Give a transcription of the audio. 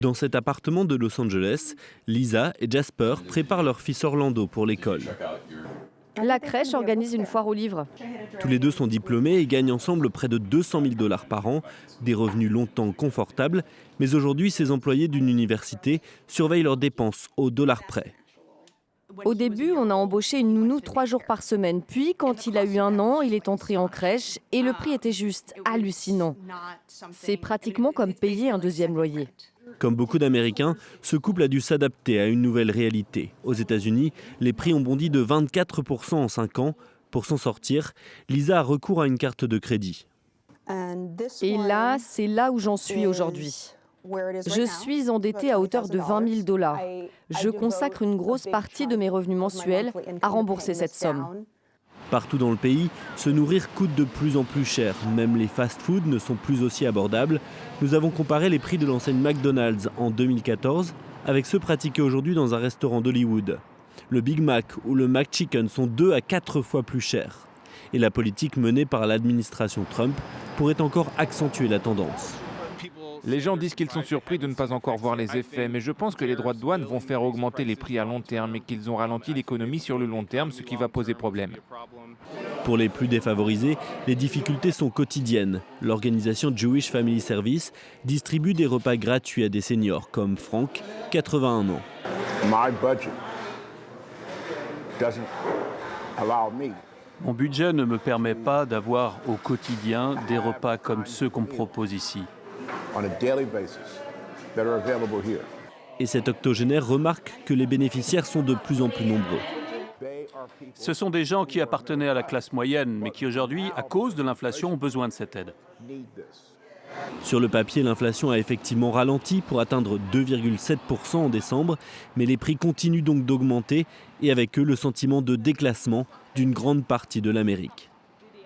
Dans cet appartement de Los Angeles, Lisa et Jasper préparent leur fils Orlando pour l'école. La crèche organise une foire aux livres. Tous les deux sont diplômés et gagnent ensemble près de 200 000 $ par an, des revenus longtemps confortables. Mais aujourd'hui, ces employés d'une université surveillent leurs dépenses au dollar près. Au début, on a embauché une nounou 3 jours par semaine. Puis, quand il a eu 1 an, il est entré en crèche et le prix était juste hallucinant. C'est pratiquement comme payer un deuxième loyer. Comme beaucoup d'Américains, ce couple a dû s'adapter à une nouvelle réalité. Aux États-Unis, les prix ont bondi de 24% en 5 ans. Pour s'en sortir, Lisa a recours à une carte de crédit. Et là, c'est là où j'en suis aujourd'hui. Je suis endettée à hauteur de 20 000 $. Je consacre une grosse partie de mes revenus mensuels à rembourser cette somme. Partout dans le pays, se nourrir coûte de plus en plus cher. Même les fast-foods ne sont plus aussi abordables. Nous avons comparé les prix de l'enseigne McDonald's en 2014 avec ceux pratiqués aujourd'hui dans un restaurant d'Hollywood. Le Big Mac ou le McChicken sont 2 à 4 fois plus chers. Et la politique menée par l'administration Trump pourrait encore accentuer la tendance. Les gens disent qu'ils sont surpris de ne pas encore voir les effets, mais je pense que les droits de douane vont faire augmenter les prix à long terme et qu'ils ont ralenti l'économie sur le long terme, ce qui va poser problème. Pour les plus défavorisés, les difficultés sont quotidiennes. L'organisation Jewish Family Service distribue des repas gratuits à des seniors comme Frank, 81 ans. Mon budget ne me permet pas d'avoir au quotidien des repas comme ceux qu'on me propose ici. Et cet octogénaire remarque que les bénéficiaires sont de plus en plus nombreux. Ce sont des gens qui appartenaient à la classe moyenne, mais qui aujourd'hui, à cause de l'inflation, ont besoin de cette aide. Sur le papier, l'inflation a effectivement ralenti pour atteindre 2,7% en décembre, mais les prix continuent donc d'augmenter et avec eux le sentiment de déclassement d'une grande partie de l'Amérique.